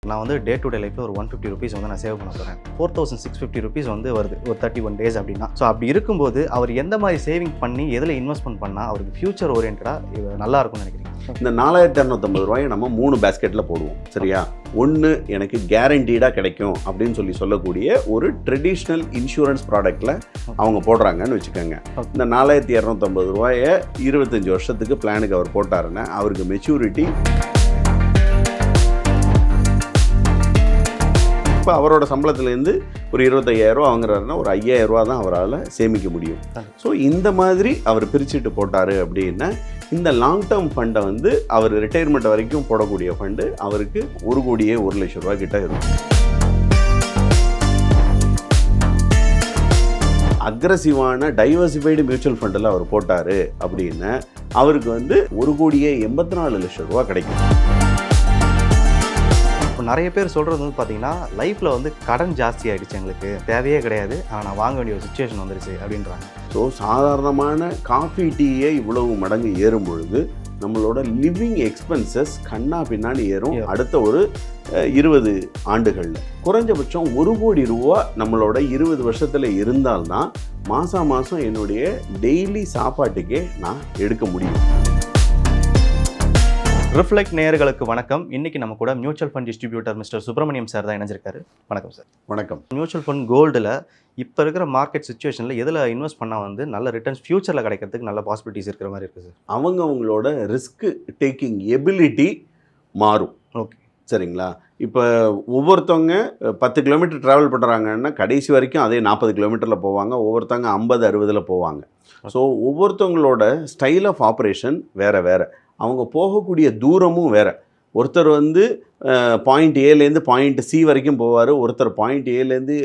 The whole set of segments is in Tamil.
நான் வந்து டே டு டே லைஃப்பில் ஒரு 150 ருபீஸ் வந்து நான் சேவ் பண்ண போகிறேன். 4650 ருபீஸ் வந்து வருது ஒரு 31 டேஸ் அப்படின்னா. ஸோ அப்படி இருக்கும்போது அவர் எந்த மாதிரி சேவிங் பண்ணி எதில் இன்வெஸ்ட்மெண்ட் பண்ணால் அவருக்கு ஃபியூச்சர் ஓரியன்டாக நல்லா இருக்கும்னு நினைக்கிறீங்க? இந்த 4250 ரூபாயை நம்ம 3 பேஸ்கெட்டில் போடுவோம், சரியா? ஒன்று எனக்கு கேரண்டீடாக கிடைக்கும் அப்படின்னு சொல்லக்கூடிய ஒரு ட்ரெடிஷ்னல் இன்சூரன்ஸ் ப்ராடக்டில் அவங்க போடுறாங்கன்னு வச்சுக்கோங்க. இந்த 4250 ரூபாயை 25 வருஷத்துக்கு பிளானுக்கு அவர் போட்டாருன்னா அவருக்கு மெச்சூரிட்டி இப்போ அவரோட சம்பளத்துலேருந்து ஒரு 25,000 ரூபா வாங்குறாருன்னா ஒரு 5,000 ரூபா தான் அவரால் சேமிக்க முடியும். ஸோ இந்த மாதிரி அவர் பிரிச்சுட்டு போட்டார் அப்படின்னா இந்த லாங் டேர்ம் ஃபண்டை வந்து அவர் ரிட்டையர்மெண்ட் வரைக்கும் போடக்கூடிய ஃபண்டு அவருக்கு 1,01,00,000 ரூபா கிட்ட இருக்கும். அக்ரஸிவான டைவர்சிஃபைடு மியூச்சுவல் ஃபண்டில் அவர் போட்டார் அப்படின்னா அவருக்கு வந்து 1,84,00,000 ரூபா கிடைக்கும். இப்போ நிறைய பேர் சொல்கிறது வந்து பார்த்தீங்கன்னா லைஃப்பில் வந்து கடன் ஜாஸ்தி ஆகிடுச்சு, எங்களுக்கு தேவையே கிடையாது, ஆனால் நான் வாங்க வேண்டிய ஒரு சுச்சுவேஷன் வந்துருச்சு அப்படின்றாங்க. ஸோ சாதாரணமான காஃபி டீயே இவ்வளவு மடங்கு ஏறும் பொழுது நம்மளோட லிவிங் எக்ஸ்பென்சஸ் கண்ணா பின்னாடி ஏறும். அடுத்த ஒரு 20 ஆண்டுகளில் குறைஞ்சபட்சம் 1 கோடி ரூபா நம்மளோட 20 வருஷத்தில் இருந்தால்தான் மாதம் என்னுடைய டெய்லி சாப்பாட்டுக்கே நான் எடுக்க முடியும். ரிஃப்ளெக்ட் நேயர்களுக்கு வணக்கம். இன்னைக்கு நம்ம கூட mutual fund distributor mister Subramaniam sir தான் இணைஞ்சிருக்காரு. வணக்கம் சார். வணக்கம். மியூச்சுவல் ஃபண்ட் கோல்டில் இப்போ இருக்கிற மார்க்கெட் சுச்சுவேஷனில் எதில் இன்வெஸ்ட் பண்ணால் வந்து நல்ல ரிட்டர்ன்ஸ் ஃபியூச்சரில் கிடைக்கிறதுக்கு நல்ல பாசிபிலிட்டிஸ் இருக்கிற மாதிரி இருக்குது சார்? அவங்களோட ரிஸ்க் டேக்கிங் எபிலிட்டி மாறும். ஓகே, சரிங்களா? இப்போ ஒவ்வொருத்தவங்க 10 கிலோமீட்டர் ட்ராவல் பண்ணுறாங்கன்னா கடைசி வரைக்கும் அதே 40 கிலோமீட்டரில் போவாங்க. ஒவ்வொருத்தவங்க 50-60 போவாங்க. ஸோ ஒவ்வொருத்தவங்களோட ஸ்டைல் ஆஃப் ஆப்ரேஷன் வேறு வேறு, அவங்க போகக்கூடிய தூரமும் வேறு. ஒருத்தர் வந்து பாயிண்ட் ஏலேருந்து பாயிண்ட் சி வரைக்கும் போவார், ஒருத்தர் பாயிண்ட் ஏலேருந்து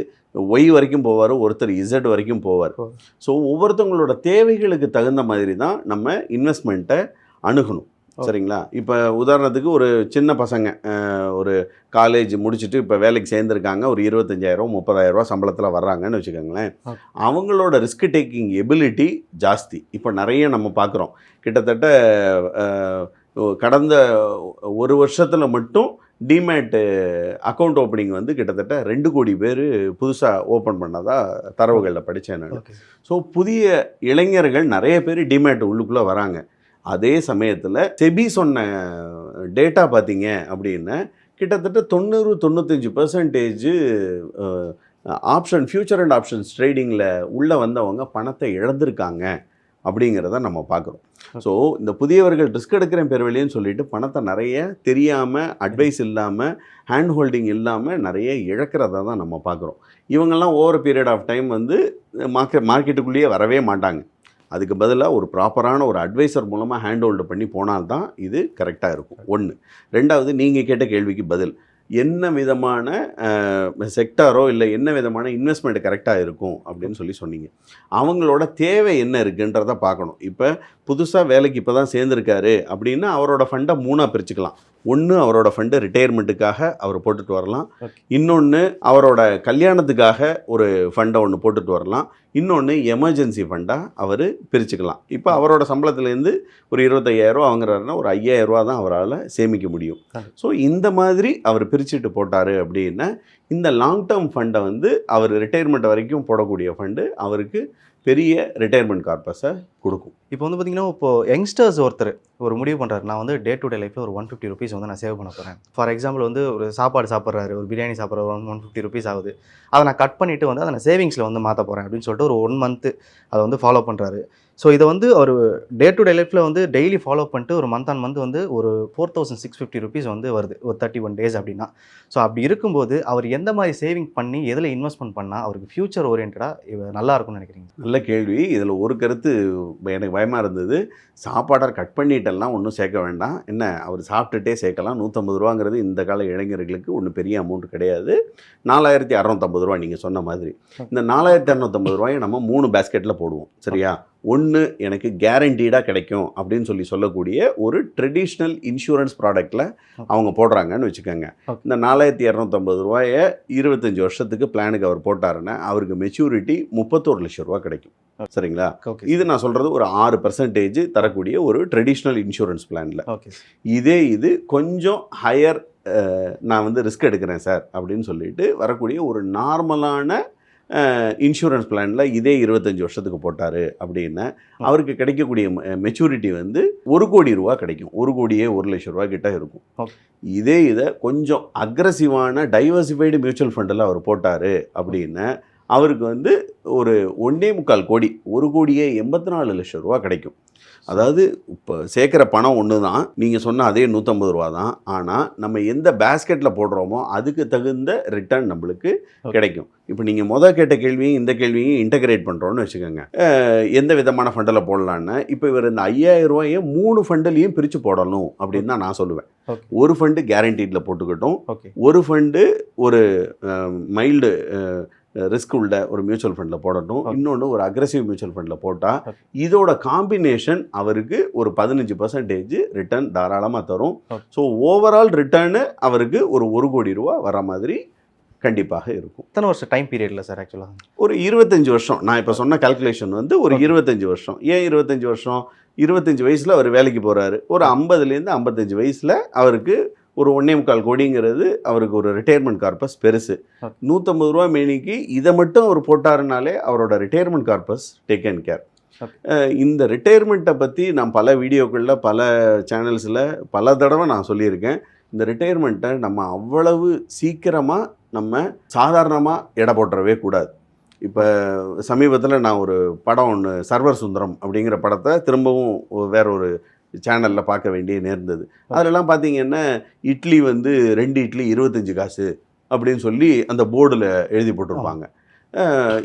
ஒய் வரைக்கும் போவார், ஒருத்தர் இசட் வரைக்கும் போவார். ஸோ ஒவ்வொருத்தவங்களோட தேவைகளுக்கு தகுந்த மாதிரி தான் நம்ம இன்வெஸ்ட்மெண்ட்டை அணுகணும், சரிங்களா? இப்போ உதாரணத்துக்கு ஒரு சின்ன பசங்க ஒரு காலேஜ் முடிச்சுட்டு இப்போ வேலைக்கு சேர்ந்துருக்காங்க, ஒரு 25,000-30,000 ரூபா சம்பளத்தில் வர்றாங்கன்னு வச்சுக்கோங்களேன். அவங்களோட ரிஸ்க் டேக்கிங் எபிலிட்டி ஜாஸ்தி. இப்போ நிறைய நம்ம பார்க்குறோம். கிட்டத்தட்ட கடந்த ஒரு வருஷத்தில் மட்டும் டிமேட்டு அக்கௌண்ட் ஓப்பனிங் வந்து கிட்டத்தட்ட 2 கோடி பேர் புதுசாக ஓப்பன் பண்ணதாக தரவுகளில் படித்தேன் நான். ஸோ புதிய இளைஞர்கள் நிறைய பேர் டிமேட் உள்ளுக்குள்ளே வராங்க. அதே சமயத்தில் செபி சொன்ன டேட்டா பார்த்தீங்க அப்படின்னா கிட்டத்தட்ட 90-95% ஆப்ஷன் ஃபியூச்சர் அண்ட் ஆப்ஷன்ஸ் ட்ரேடிங்கில் உள்ளே வந்தவங்க பணத்தை இழந்திருக்காங்க அப்படிங்கிறத நம்ம பார்க்குறோம். ஸோ இந்த புதியவர்கள் ரிஸ்க் எடுக்கிறேன் பெருவெளின்னு சொல்லிட்டு பணத்தை நிறைய தெரியாமல், அட்வைஸ் இல்லாமல், ஹேண்ட் ஹோல்டிங் இல்லாமல் நிறைய இழக்கிறத தான் நம்ம பார்க்குறோம். இவங்கெல்லாம் ஓவர் பீரியட் ஆஃப் டைம் வந்து மார்க்கெட்டுக்குள்ளேயே வரவே மாட்டாங்க. அதுக்கு பதிலாக ஒரு ப்ராப்பரான ஒரு அட்வைசர் மூலமாக ஹேண்ட் ஹோல்டு பண்ணி போனால்தான் இது கரெக்டாக இருக்கும். 1. 2வது, நீங்கள் கேட்ட கேள்விக்கு பதில், என்ன விதமான செக்டாரோ இல்லை என்ன விதமான இன்வெஸ்ட்மெண்ட் கரெக்டாக இருக்கும் அப்படின்னு சொன்னீங்க. அவங்களோட தேவை என்ன இருக்குன்றதை பார்க்கணும். இப்போ புதுசாக வேலைக்கு இப்போ தான் சேர்ந்துருக்காரு அப்படின்னா அவரோட ஃபண்டை 3ஆக பிரிச்சுக்கலாம். 1 அவரோட ஃபண்டு ரிட்டையர்மெண்ட்டுக்காக அவர் போட்டுட்டு வரலாம். இன்னொன்று அவரோட கல்யாணத்துக்காக ஒரு ஃபண்டை ஒன்று போட்டுட்டு வரலாம். இன்னொன்று எமர்ஜென்சி ஃபண்டாக அவர் பிரிச்சுக்கலாம். இப்போ அவரோட சம்பளத்துலேருந்து ஒரு 25,000 ரூபா வாங்குறாருன்னா ஒரு 5,000 ரூபா தான் அவரால் சேமிக்க முடியும். ஸோ இந்த மாதிரி அவர் பிரிச்சுட்டு போட்டார் அப்படின்னா இந்த லாங் டேர்ம் ஃபண்டை வந்து அவர் ரிட்டையர்மெண்ட் வரைக்கும் போடக்கூடிய ஃபண்டு அவருக்கு பெரிய ரிட்டையர்மெண்ட் கார்பஸை கொடுக்கும். இப்போ வந்து பார்த்திங்கன்னா இப்போது யங்ஸ்டர்ஸ் ஒருத்தர் ஒரு முடிவு பண்ணுறாரு, நான் வந்து டே டு டே லைஃப்பில் ஒரு 150 ருபீஸ் வந்து நான் சேவ் பண்ண போகிறேன். ஃபார் எக்ஸாம்பிள் வந்து ஒரு சாப்பாடு சாப்பிட்றாரு, ஒரு பிரியாணி சாப்பிட்ற 150 ருபீஸ் ஆகுது, அதை நான் கட் பண்ணிவிட்டு வந்து அதை நான் சேவிங்ஸில் வந்து மாற்ற போகிறேன் அப்படின்னு சொல்லிட்டு ஒரு 1 மந்த்து அதை வந்து ஃபாலோ பண்ணுறாரு. ஸோ இதை வந்து அவர் டே டு டே லைஃப்பில் வந்து டெய்லி ஃபாலோ பண்ணிட்டு ஒரு மந்த் ஆன் மந்த் வந்து ஒரு 4650 ருபீஸ் வந்து வருது ஒரு 31 டேஸ் அப்படின்னா. ஸோ அப்படி இருக்கும்போது அவர் எந்த மாதிரி சேவிங் பண்ணி எதில் இன்வெஸ்ட்மெண்ட் பண்ணால் அவருக்கு ஃபியூச்சர் ஓரியன்டாக நல்லா இருக்கும்னு நினைக்கிறீங்க? நல்ல கேள்வி. இதில் ஒரு கருத்து எனக்கு பயமாக இருந்தது. சாப்பாடை கட் பண்ணிட்டெல்லாம் ஒன்றும் சேர்க்க வேண்டாம், என்ன அவர் சாப்பிட்டுட்டே சேர்க்கலாம். 150 ரூபாங்கிறது இந்த கால இளைஞர்களுக்கு ஒன்றும் பெரிய அமௌண்ட் கிடையாது. 4,650 ரூபா நீங்கள் சொன்ன மாதிரி. இந்த 4,650 ரூபாயை நம்ம 3 பேஸ்கெட்டில் போடுவோம், சரியா? 1 எனக்கு கேரண்டீடாக கிடைக்கும் அப்படின்னு சொல்லக்கூடிய ஒரு ட்ரெடிஷ்னல் இன்சூரன்ஸ் ப்ராடக்டில் அவங்க போடுறாங்கன்னு வச்சுக்கோங்க. இந்த 4,250 ரூபாயை 25 வருஷத்துக்கு பிளானுக்கு அவர் போட்டாருன்னா அவருக்கு மெச்சூரிட்டி 31,00,000 ரூபா கிடைக்கும், சரிங்களா? இது நான் சொல்கிறது ஒரு 6% தரக்கூடிய ஒரு ட்ரெடிஷ்னல் இன்சூரன்ஸ் பிளானில். இது கொஞ்சம் ஹையர் நான் வந்து ரிஸ்க் எடுக்கிறேன் சார் அப்படின்னு சொல்லிட்டு வரக்கூடிய ஒரு நார்மலான இன்சூரன்ஸ் பிளானில் இதே 25 வருஷத்துக்கு போட்டார் அப்படின்னா அவருக்கு கிடைக்கக்கூடிய மெச்சூரிட்டி வந்து 1 கோடி ரூபா கிடைக்கும். 1 கோடியே 1 லட்சம் ரூபா கிட்ட இருக்கும். இதை கொஞ்சம் அக்ரஸிவான டைவர்சிஃபைடு மியூச்சுவல் ஃபண்டில் அவர் போட்டார் அப்படின்னா அவருக்கு வந்து ஒரு 1.25 கோடி 1 கோடியே 84 லட்சம் ரூபா கிடைக்கும். அதாவது இப்போ சேர்க்குற பணம் ஒன்று தான், நீங்கள் சொன்ன அதே 150 ரூபா தான். ஆனால் நம்ம எந்த பேஸ்கெட்டில் போடுறோமோ அதுக்கு தகுந்த ரிட்டர்ன் நம்மளுக்கு கிடைக்கும். இப்போ நீங்கள் கேட்ட கேள்வியும் இந்த கேள்வியும் இன்டகிரேட் பண்ணுறோன்னு வச்சுக்கோங்க. எந்த விதமான ஃபண்டில் போடலான்னு இப்போ இவர் இந்த 5000 ரூபாயை 3 ஃபண்டுலேயும் பிரித்து போடணும் அப்படின்னு தான் நான் சொல்லுவேன். ஒரு ஃபண்டு கேரண்டீடில் போட்டுக்கட்டும், ஒரு ஃபண்டு ஒரு மைல்டு ரிஸ்க் உள்ள ஒரு மியூச்சுவல் ஃபண்டில் போடட்டும், இன்னொன்று ஒரு அக்ரெசிவ் மியூச்சுவல் ஃபண்டில் போட்டால் இதோட காம்பினேஷன் அவருக்கு ஒரு 15% ரிட்டர்ன் தாராளமாக தரும். ஸோ ஓவரால் ரிட்டர்னு அவருக்கு ஒரு 1 கோடி ரூபா வர மாதிரி கண்டிப்பாக இருக்கும். எத்தனை வருஷம் டைம் பீரியடில் சார்? ஆக்சுவலாக ஒரு 25 வருஷம். நான் இப்போ சொன்ன கால்குலேஷன் வந்து ஒரு 25 வருஷம். ஏன் 25 வருஷம்? 25 வயசில் அவர் வேலைக்கு போகிறாரு. ஒரு 50லேருந்து 55 வயசில் அவருக்கு ஒரு 1.25 கோடிங்கிறது அவருக்கு ஒரு ரிட்டையர்மெண்ட் கார்பஸ் பெருசு. 150 ரூபா மேனிக்கு இதை மட்டும் அவர் போட்டாருனாலே அவரோட ரிட்டையர்மெண்ட் கார்பஸ் டேக்கன் கேர். இந்த ரிட்டையர்மெண்ட்டை பற்றி நான் பல வீடியோக்களில் பல சேனல்ஸில் பல தடவை நான் சொல்லியிருக்கேன். இந்த ரிட்டையர்மெண்ட்டை நம்ம அவ்வளவு சீக்கிரமாக நம்ம சாதாரணமாக எடை போட்டுறவே கூடாது. இப்போ சமீபத்தில் நான் ஒரு படம் ஒன்று சர்வர் சுந்தரம் அப்படிங்கிற படத்தை திரும்பவும் வேற ஒரு சேனலில் பார்க்க வேண்டிய நேர்ந்தது. அதிலலாம் பார்த்தீங்கன்னா இட்லி வந்து 2 இட்லி 25 காசு அப்படின்னு சொல்லி அந்த போர்டில் எழுதி போட்டிருப்பாங்க.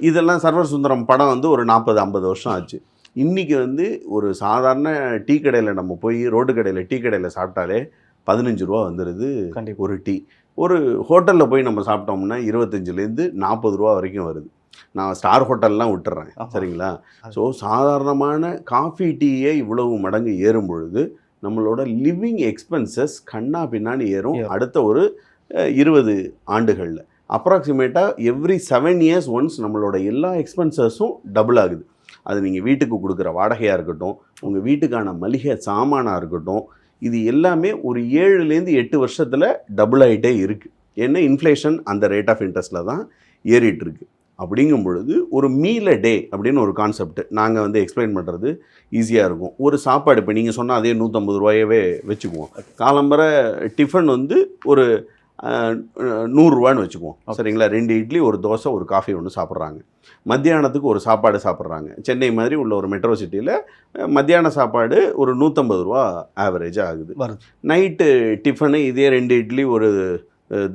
இதெல்லாம் சர்வர் சுந்தரம் படம் வந்து ஒரு 40-50 வருஷம் ஆச்சு. இன்றைக்கி வந்து ஒரு சாதாரண டீ கடையில் நம்ம போய் ரோடு கடையில் டீ கடையில் சாப்பிட்டாலே 15 ரூபா வந்துடுது ஒரு டீ. ஒரு ஹோட்டலில் போய் நம்ம சாப்பிட்டோம்னா 25லேருந்து 40 ரூபா வரைக்கும் வருது. நான் ஸ்டார் ஹோட்டல்லாம் விட்டுறேன், சரிங்களா? ஸோ சாதாரணமான காஃபி டீயே இவ்வளவு மடங்கு ஏறும் பொழுது நம்மளோட லிவிங் எக்ஸ்பென்சஸ் கண்ணா பின்னாடி ஏறும். அடுத்த ஒரு 20 ஆண்டுகளில் அப்ராக்சிமேட்டாக எவ்ரி 7 இயர்ஸ் ஒன்ஸ் நம்மளோட எல்லா எக்ஸ்பென்சஸும் டபுள் ஆகுது. அது நீங்கள் வீட்டுக்கு கொடுக்குற வாடகையாக இருக்கட்டும், உங்கள் வீட்டுக்கான மளிகை சாமானாக இருக்கட்டும், இது எல்லாமே ஒரு 7லேருந்து 8 வருஷத்தில் டபுள் ஆகிட்டே இருக்குது. ஏன்னா இன்ஃப்ளேஷன் அந்த ரேட் ஆஃப் இன்ட்ரெஸ்ட்டில் தான் ஏறிட்டு இருக்கு. அப்படிங்கும் பொழுது ஒரு மீல் அ டே அப்படின்னு ஒரு கான்செப்ட் நாங்கள் வந்து எக்ஸ்பிளைன் பண்ணுறது ஈஸியாக இருக்கும். ஒரு சாப்பாடு இப்போ நீங்கள் சொன்னால் அதே 150 ரூபாயவே வச்சுக்குவோம். காலம்பரை டிஃபன் வந்து ஒரு 100 ரூபான்னு வச்சுக்குவோம், சரிங்களா? 2 இட்லி, ஒரு தோசை, ஒரு காஃபி ஒன்று சாப்பிட்றாங்க. மத்தியானத்துக்கு ஒரு சாப்பாடு சாப்பிட்றாங்க. சென்னை மாதிரி உள்ள ஒரு மெட்ரோ சிட்டியில் மத்தியான சாப்பாடு ஒரு 150 ரூபா ஆவரேஜாக ஆகுது. நைட்டு டிஃபனு இதே 2 இட்லி, ஒரு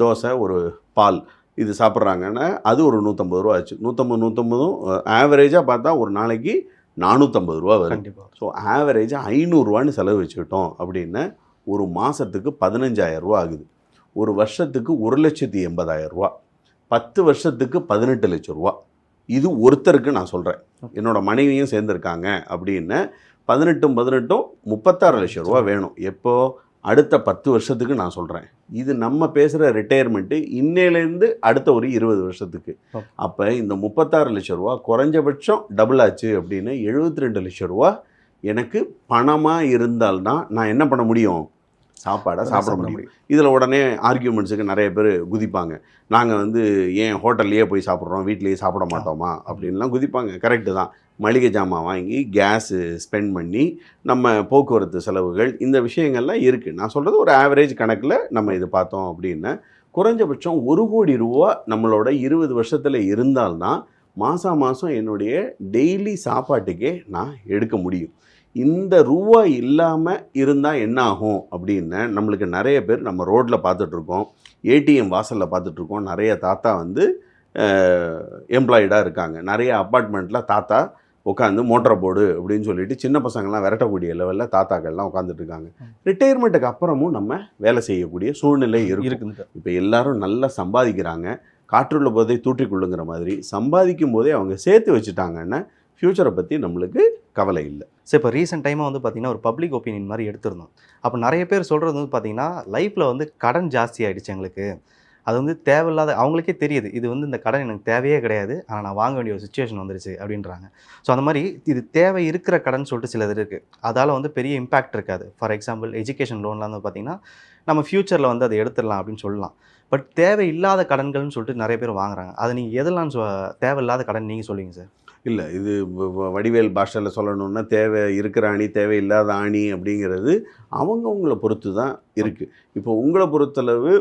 தோசை, ஒரு பால் இது சாப்பிட்றாங்கன்னா அது ஒரு 150 ரூபா ஆச்சு. 150 ஆவரேஜாக பார்த்தா ஒரு நாளைக்கு 450 ரூபா வரும். ஸோ ஆவரேஜாக 500 ரூபான்னு செலவு வச்சுக்கிட்டோம் அப்படின்னா ஒரு மாதத்துக்கு 15,000 ரூபா ஆகுது. ஒரு வருஷத்துக்கு 1,80,000 ரூபா, 10 வருஷத்துக்கு 18 லட்சம் ரூபா. இது ஒருத்தருக்கு நான் சொல்கிறேன். என்னோடய மனைவியும் சேர்ந்துருக்காங்க அப்படின்னா 18 36 லட்சம் ரூபா வேணும். எப்போது? அடுத்த 10 வருஷத்துக்கு நான் சொல்கிறேன். இது நம்ம பேசுகிற ரிட்டையர்மெண்ட்டு இன்னையிலேருந்து அடுத்த ஒரு 20 வருஷத்துக்கு. அப்போ இந்த 36 லட்சம் ரூபா குறைஞ்சபட்சம் டபுள் ஆச்சு அப்படின்னு 72 லட்சம் ரூபா எனக்கு பணமாக இருந்தால்தான் நான் என்ன பண்ண முடியும்? சாப்பாடை சாப்பிட முடியும். இதில் உடனே ஆர்கியூமெண்ட்ஸுக்கு நிறைய பேர் குதிப்பாங்க. நாங்கள் வந்து ஏன் ஹோட்டல்லையே போய் சாப்பிட்றோம், வீட்லேயே சாப்பிட மாட்டோமா அப்படின்லாம் குதிப்பாங்க. கரெக்டு தான். மளிகை ஜாமான் வாங்கி கேஸு ஸ்பெண்ட் பண்ணி நம்ம போக்குவரத்து செலவுகள் இந்த விஷயங்கள்லாம் இருக்குது. நான் சொல்கிறது ஒரு ஆவரேஜ் கணக்கில் நம்ம இது பார்த்தோம் அப்படின்னா குறைஞ்சபட்சம் 1 கோடி ரூபா நம்மளோட 20 வருஷத்தில் இருந்தால்தான் மாதம் என்னுடைய டெய்லி சாப்பாட்டுக்கே நான் எடுக்க முடியும். இந்த ரூபா இல்லாமல் இருந்தால் என்ன ஆகும் அப்படின்னா நம்மளுக்கு நிறைய பேர் நம்ம ரோட்டில் பார்த்துட்ருக்கோம், ஏடிஎம் வாசலில் பார்த்துட்ருக்கோம். நிறைய தாத்தா வந்து எம்ப்ளாய்டாக இருக்காங்க. நிறைய அப்பார்ட்மெண்ட்டில் தாத்தா உட்காந்து மோட்டரை போர்டு அப்படின்னு சொல்லிட்டு சின்ன பசங்கள்லாம் விரட்டக்கூடிய லெவலில் தாத்தாக்கள்லாம் உட்காந்துட்டு இருக்காங்க. ரிட்டையர்மெண்ட்டுக்கு அப்புறமும் நம்ம வேலை செய்யக்கூடிய சூழ்நிலை இருக்குது. இப்போ எல்லாரும் நல்லா சம்பாதிக்கிறாங்க. காற்றுள்ள போதே தூற்றிக்கொள்ளுங்கிற மாதிரி சம்பாதிக்கும் போதே அவங்க சேர்த்து வச்சுட்டாங்கன்னா ஃப்யூச்சரை பற்றி நம்மளுக்கு கவலை இல்லை. ஸோ இப்போ ரீசெண்ட் டைமாக வந்து பார்த்திங்கன்னா ஒரு பப்ளிக் ஒப்பீனியன் மாதிரி எடுத்திருந்தோம். அப்போ நிறைய பேர் சொல்கிறது வந்து பார்த்திங்கன்னா லைஃப்பில் வந்து கடன் ஜாஸ்தி ஆகிடுச்சு எங்களுக்கு, அது வந்து தேவையில்லாத அவங்களுக்கே தெரியுது. இது வந்து இந்த கடன் எனக்கு தேவையே கிடையாது. ஆனா நான் வாங்க வேண்டிய ஒரு சிச்சுவேஷன் வந்துருச்சு அப்படின்றாங்க. ஸோ அந்த மாரி இது தேவை இருக்கிற கடன் சொல்லிட்டு சிலது இருக்கு. அதால வந்து பெரிய இம்பாக்ட் இருக்காது. ஃபார் எக்ஸாம்பிள் எஜுகேஷன் லோன்லாம் வந்து பார்த்தீங்கன்னா, நம்ம ஃபியூச்சர்ல வந்து அத எடுத்துடலாம் அப்படின்னு சொல்லலாம். பட் தேவையில்லாத கடன்கள்னு சொல்லிட்டு நெறைய பேர் வாங்குறாங்க. அத நீங்க எதெல்லாம் தேவையில்லாத கடன் நீங்க சொல்லுவீங்க சார்? இல்ல. இது வடிவேல் பாஷையில சொல்லணும்னா, தேவை இருக்கிற ஆணி, தேவையில்லாத ஆணி அப்படிங்கிறது அவங்கவங்கள பொறுத்து தான் இருக்கு. இப்போ உங்கள பொறுத்தளவு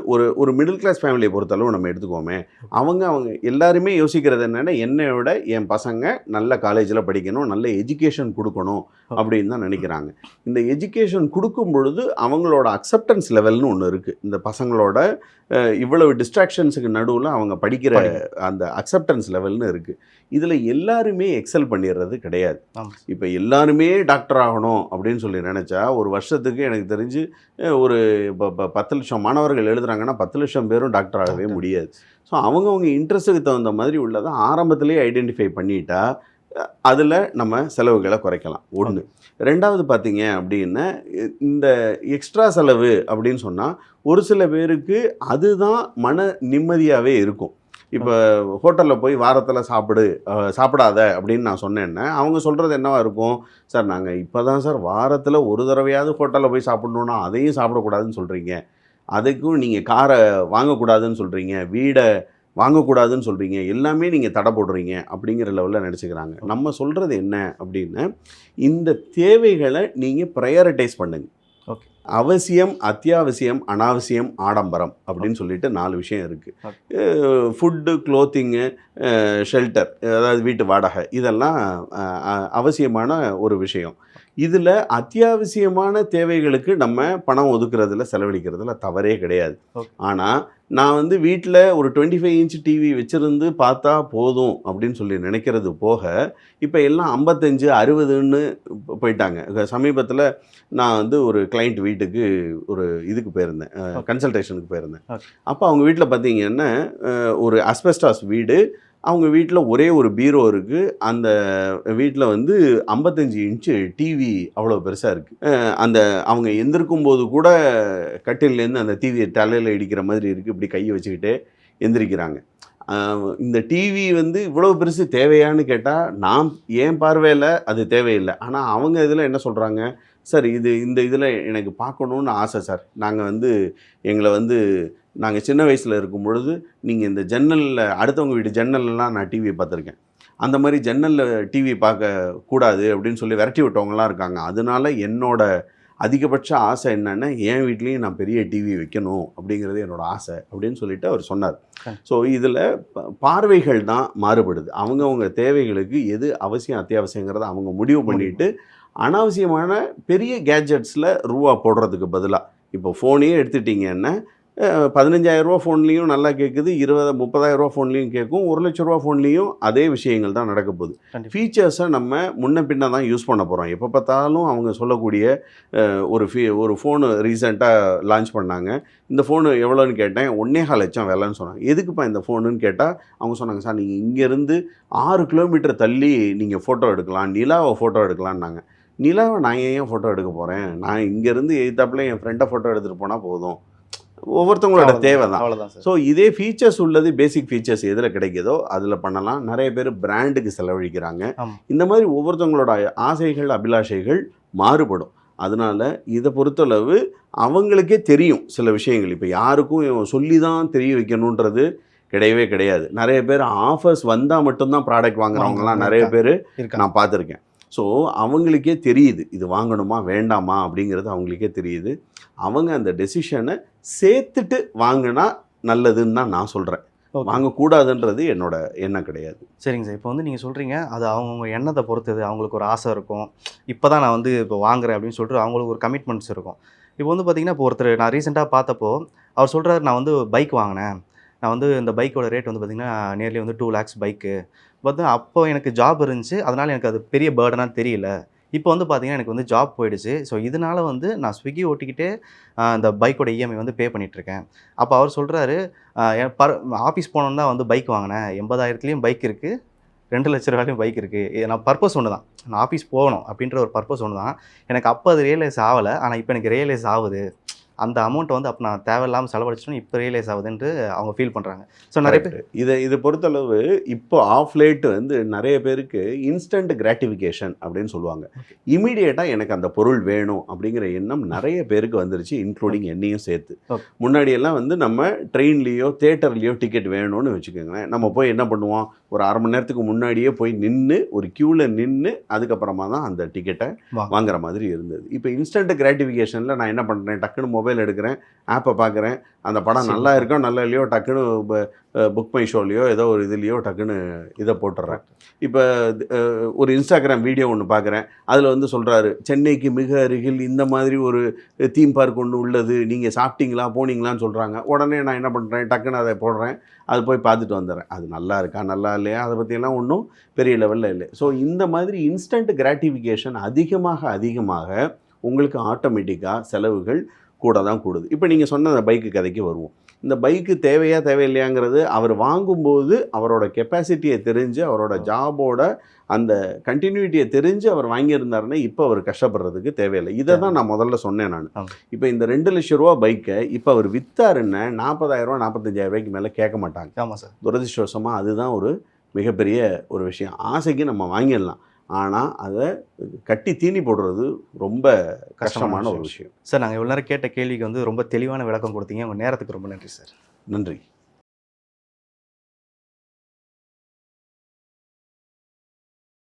ஒரு மிடில் கிளாஸ் ஃபேமிலிய பொறுத்தளவு நம்ம எடுத்துக்குவோமே, அவங்க எல்லாருமே யோசிக்கிறது என்னன்னா, என்னைய விட என் பசங்க நல்ல காலேஜில படிக்கணும், நல்ல எஜுகேஷன் குடுக்கணும் அப்படின்னு தான் நினைக்கிறாங்க. இந்த எஜுகேஷன் குடுக்கும் பொழுது அவங்களோட அக்செப்டன்ஸ் லெவல்னு ஒண்ணு இருக்கு. இந்த பசங்களோட இவ்வளவு டிஸ்ட்ராக்ஷன்ஸுக்கு நடுவுல அவங்க படிக்கிற அந்த அக்செப்டன்ஸ் லெவல்னு இருக்கு. இதில் எல்லாருமே எக்ஸல் பண்ணிடுறது கிடையாது. இப்போ எல்லாருமே டாக்டர் ஆகணும் அப்படின்னு சொல்லி நினச்சா ஒரு வருஷத்துக்கு எனக்கு தெரிஞ்சு ஒரு இப்போ 10,00,000 மாணவர்கள் எழுதுறாங்கன்னா 10,00,000 பேரும் டாக்டர் ஆகவே முடியாது. ஸோ அவங்கவுங்க இன்ட்ரெஸ்ட்டுக்கு தகுந்த மாதிரி உள்ளதை ஆரம்பத்திலேயே ஐடென்டிஃபை பண்ணிட்டா அதில் நம்ம செலவுகளை குறைக்கலாம். ஒன்று. ரெண்டாவது பார்த்தீங்க அப்படின்னா, இந்த எக்ஸ்ட்ரா செலவு அப்படின்னு சொன்னால் ஒரு சில பேருக்கு அதுதான் மன நிம்மதியாகவே இருக்கும். இப்போ ஹோட்டலில் போய் வாரத்தில் சாப்பிடாத அப்படின்னு நான் சொன்னேன்னா அவங்க சொல்கிறது என்னவா இருக்கும், சார் நாங்கள் இப்போ தான் சார் வாரத்தில் ஒரு தடவையாவது ஹோட்டலில் போய் சாப்பிட்ணுன்னா அதையும் சாப்பிடக்கூடாதுன்னு சொல்கிறீங்க, அதுக்கும் நீங்கள் காரை வாங்கக்கூடாதுன்னு சொல்கிறீங்க, வீடை வாங்கக்கூடாதுன்னு சொல்கிறீங்க, எல்லாமே நீங்கள் தடை போடுறீங்க அப்படிங்கிற லெவலில் நினச்சிக்கிறாங்க. நம்ம சொல்கிறது என்ன அப்படின்னா, இந்த தேவைகளை நீங்கள் ப்ரையாரிட்டைஸ் பண்ணுங்கள். ஓகே. அவசியம், அத்தியாவசியம், அனாவசியம், ஆடம்பரம் அப்படின்னு சொல்லிட்டு 4 விஷயம் இருக்குது. ஃபுட்டு, க்ளோத்திங்கு, ஷெல்டர், அதாவது வீட்டு வாடகை, இதெல்லாம் அவசியமான ஒரு விஷயம். இதில் அத்தியாவசியமான தேவைகளுக்கு நம்ம பணம் ஒதுக்குறதுல செலவழிக்கிறதுல தவறே கிடையாது. ஆனால் நான் வந்து வீட்டில் ஒரு 25 இன்ச் டிவி வச்சுருந்து பார்த்தா போதும் அப்படின்னு சொல்லி நினைக்கிறது போக இப்போ எல்லாம் 55, 60ன்னு போயிட்டாங்க. சமீபத்தில் நான் வந்து ஒரு கிளைண்ட் வீட்டுக்கு ஒரு இதுக்கு போயிருந்தேன், கன்சல்டேஷனுக்கு போயிருந்தேன். அப்போ அவங்க வீட்டில் பார்த்தீங்கன்னா ஒரு அஸ்பெஸ்டாஸ் வீடு, அவங்க வீட்டில் ஒரே ஒரு பீரோ இருக்குது. அந்த வீட்டில் வந்து 55 இன்ச்சு டிவி அவ்வளோ பெருசாக இருக்குது. அந்த அவங்க எந்திருக்கும் போது கூட கட்டிலேருந்து அந்த டிவியை தலையில் இடிக்கிற மாதிரி இருக்குது. இப்படி கையை வச்சுக்கிட்டே எந்திரிக்கிறாங்க. இந்த டிவி வந்து இவ்வளோ பெருசு தேவையான்னு கேட்டால் நான் என் பார்வையில் அது தேவையில்லை. ஆனால் அவங்க இதில் என்ன சொல்கிறாங்க, சார் இந்த இதில் எனக்கு பார்க்கணுன்னு ஆசை சார், நாங்கள் சின்ன வயசில் இருக்கும் பொழுது நீங்கள் இந்த ஜன்னலில் அடுத்தவங்க வீட்டு ஜன்னல்லாம் நான் டிவியை பார்த்துருக்கேன், அந்த மாதிரி ஜன்னலில் டிவி பார்க்கக்கூடாது அப்படின்னு சொல்லி விரட்டி விட்டவங்களாம் இருக்காங்க. அதனால என்னோட அதிகபட்ச ஆசை என்னென்னா என் வீட்லேயும் நான் பெரிய டிவி வைக்கணும் அப்படிங்கிறது என்னோடய ஆசை அப்படின்னு சொல்லிட்டு அவர் சொன்னார். ஸோ இதில் பார்வைகள் தான் மாறுபடுது. அவங்கவுங்க தேவைகளுக்கு எது அவசியம் அத்தியாவசியங்கிறத அவங்க முடிவு பண்ணிவிட்டு அனாவசியமான பெரிய கேட்ஜெட்ஸில் ரூபா போடுறதுக்கு பதிலாக இப்போ ஃபோனையே எடுத்துட்டிங்கன்னா 15,000 ரூபா ஃபோன்லேயும் நல்லா கேட்குது, 20,000-30,000 ரூபா ஃபோன்லேயும் கேட்கும், 1,00,000 ரூபா ஃபோன்லேயும் அதே விஷயங்கள் தான் நடக்க போகுது. ஃபீச்சர்ஸை நம்ம முன்ன பின்ன தான் யூஸ் பண்ண போகிறோம். எப்போ பார்த்தாலும் அவங்க சொல்லக்கூடிய ஒரு ஃபோனு ரீசெண்டாக லான்ச் பண்ணாங்க. இந்த ஃபோனு எவ்வளோன்னு கேட்டேன், 1.25 லட்சம் விலைன்னு சொன்னாங்க. எதுக்குப்பா இந்த ஃபோனுன்னு கேட்டால் அவங்க சொன்னாங்க, சார் நீங்கள் இங்கேருந்து 6 கிலோமீட்டர் தள்ளி நீங்கள் ஃபோட்டோ எடுக்கலாம், நிலாவை ஃபோட்டோ எடுக்கலான்னாங்க. நிலாவை நான் ஏன் ஃபோட்டோ எடுக்க போகிறேன், நான் இங்கேருந்து எய்த்தாப்பில் என் ஃப்ரெண்டை ஃபோட்டோ எடுத்துகிட்டு போனால் போதும். ஒவ்வொருத்தவங்களோட தேவை தான். ஸோ இதே ஃபீச்சர்ஸ் உள்ளது, பேசிக் ஃபீச்சர்ஸ் எதில் கிடைக்குதோ அதில் பண்ணலாம். நிறைய பேர் பிராண்டுக்கு செலவழிக்கிறாங்க. இந்த மாதிரி ஒவ்வொருத்தவங்களோட ஆசைகள், அபிலாஷைகள் மாறுபடும். அதனால் இதை பொறுத்தளவு அவங்களுக்கே தெரியும் சில விஷயங்கள். இப்போ யாருக்கும் சொல்லி தான் தெரிய வைக்கணுன்றது கிடையவே கிடையாது. நிறைய பேர் ஆஃபர்ஸ் வந்தால் மட்டும்தான் ப்ராடக்ட் வாங்குறவங்கலாம் நிறைய பேர் நான் பார்த்துருக்கேன். ஸோ அவங்களுக்கே தெரியுது இது வாங்கணுமா வேண்டாமா அப்படிங்கிறது அவங்களுக்கே தெரியுது. அவங்க அந்த டெசிஷனை சேர்த்துட்டு வாங்கினா நல்லதுன்னு தான் நான் சொல்கிறேன். வாங்கக்கூடாதுன்றது என்னோட எண்ணம் கிடையாது. சரிங்க சார். இப்போ வந்து நீங்கள் சொல்கிறீங்க அது அவங்கவுங்க எண்ணத்தை பொறுத்தது. அவங்களுக்கு ஒரு ஆசை இருக்கும், இப்போ தான் நான் வந்து இப்போ வாங்குறேன் அப்படின்னு சொல்லிட்டு அவங்களுக்கு ஒரு கமிட்மெண்ட்ஸ் இருக்கும். இப்போ வந்து பார்த்திங்கன்னா இப்போ ஒருத்தர் நான் ரீசெண்டாக பார்த்தப்போ அவர் சொல்கிறாரு, நான் வந்து பைக் வாங்கினேன், நான் வந்து இந்த பைக்கோட ரேட் வந்து பார்த்திங்கன்னா நியர்லி வந்து 2 lakhs பைக்கு. பார்த்தா அப்போ எனக்கு ஜாப் இருந்துச்சு, அதனால் எனக்கு அது பெரிய பேர்டனாக தெரியல. இப்போ வந்து பார்த்திங்கன்னா எனக்கு வந்து ஜாப் போயிடுச்சு. ஸோ இதனால் வந்து நான் ஸ்விக்கி ஓட்டிக்கிட்டே இந்த பைக்கோட இஎம்ஐ வந்து பே பண்ணிகிட்ருக்கேன். அப்போ அவர் சொல்கிறாரு, ஆஃபீஸ் போனோன்னு தான் வந்து பைக் வாங்கினேன், 80,000லேயும் பைக் இருக்குது, 2 லட்ச ரூபாயிலையும் பைக் இருக்குது. நான் பர்பஸ் ஒன்று தான், நான் ஆஃபீஸ் போகணும் அப்படின்ற ஒரு பர்பஸ் ஒன்று தான். எனக்கு அப்போ அது ரியலைஸ் ஆகலை, ஆனால் இப்போ எனக்கு ரியலைஸ் ஆகுது அந்த அமௌண்ட்டை வந்து அப்போ நான் தேவையில்லாமல் செலவழிச்சிட்டோன்னு இப்போ ரியலைஸ் ஆகுதுன்ட்டு அவங்க ஃபீல் பண்ணுறாங்க. ஸோ நிறைய பேர் இதை பொறுத்தளவு இப்போ ஆஃப் லேட் வந்து நிறைய பேருக்கு இன்ஸ்டன்ட் கிராட்டிஃபிகேஷன் அப்படின்னு சொல்லுவாங்க. இமீடியட்டாக எனக்கு அந்த பொருள் வேணும் அப்படிங்கிற எண்ணம் நிறைய பேருக்கு வந்துருச்சு, இன்க்ளூடிங் என்னையும் சேர்த்து. முன்னாடியெல்லாம் வந்து நம்ம ட்ரெயின்லேயோ தேட்டர்லேயோ டிக்கெட் வேணும்னு வச்சுக்கோங்களேன், நம்ம போய் என்ன பண்ணுவோம், ஒரு அரை மணி நேரத்துக்கு முன்னாடியே போய் நின்று ஒரு க்யூவில் நின்று அதுக்கப்புறமா தான் அந்த டிக்கெட்டை வாங்குற மாதிரி இருந்தது. இப்போ இன்ஸ்டன்ட் கிராட்டிஃபிகேஷனில் நான் என்ன பண்ணுறேன், டக்குன்னு மொபைல் எடுக்கிறேன், ஆப்பை பார்க்குறேன், அந்த படம் நல்லா இருக்கோ நல்லா இல்லையோ டக்குன்னு புக் மை ஷோலையோ ஏதோ ஒரு இதுலேயோ டக்குன்னு இதை போட்டுடுறேன். இப்போ ஒரு இன்ஸ்டாகிராம் வீடியோ ஒன்று பார்க்குறேன், அதில் வந்து சொல்கிறாரு சென்னைக்கு மிக அருகில் இந்த மாதிரி ஒரு தீம் பார்க் ஒன்று உள்ளது, நீங்கள் சாப்பிட்டீங்களா போனீங்களான்னு சொல்கிறாங்க. உடனே நான் என்ன பண்ணுறேன், டக்குன்னு அதை போடுறேன், அது போய் பார்த்துட்டு வந்துடுறேன். அது நல்லா இருக்கா நல்லா இல்லையா அதை பற்றியெல்லாம் ஒன்றும் பெரிய லெவலில் இல்லை. ஸோ இந்த மாதிரி இன்ஸ்டன்ட் கிராட்டிஃபிகேஷன் அதிகமாக உங்களுக்கு ஆட்டோமேட்டிக்காக செலவுகள் கூட தான் கூடுது. இப்போ நீங்கள் சொன்ன அந்த பைக்கு கதைக்கு வருவோம். இந்த பைக்கு தேவையா தேவையில்லையாங்கிறது அவர் வாங்கும்போது அவரோட கெப்பாசிட்டியை தெரிஞ்சு, அவரோட ஜாபோட அந்த கண்டினியூட்டியை தெரிஞ்சு அவர் வாங்கியிருந்தாருன்னா இப்போ அவர் கஷ்டப்படுறதுக்கு தேவையில்லை. இதை தான் நான் முதல்ல சொன்னேன் நான். இப்போ இந்த 2 லட்ச ரூபா பைக்கை இப்போ அவர் விற்றாருன்னா 40,000 45,000 ரூபாய்க்கு மேலே கேட்க மாட்டாங்க. ஆமாம் சார். துரதிர்ஷ்டவசமாக அதுதான் ஒரு மிகப்பெரிய ஒரு விஷயம். ஆசைக்கு நம்ம வாங்கிடலாம், ஆனால் அதை கட்டி தீனி போடுறது ரொம்ப கஷ்டமான ஒரு விஷயம். சார், நாங்கள் இவ்வளோ நேரம் கேட்ட கேள்விக்கு வந்து ரொம்ப தெளிவான விளக்கம் கொடுத்தீங்க. உங்கள் நேரத்துக்கு ரொம்ப நன்றி சார். நன்றி.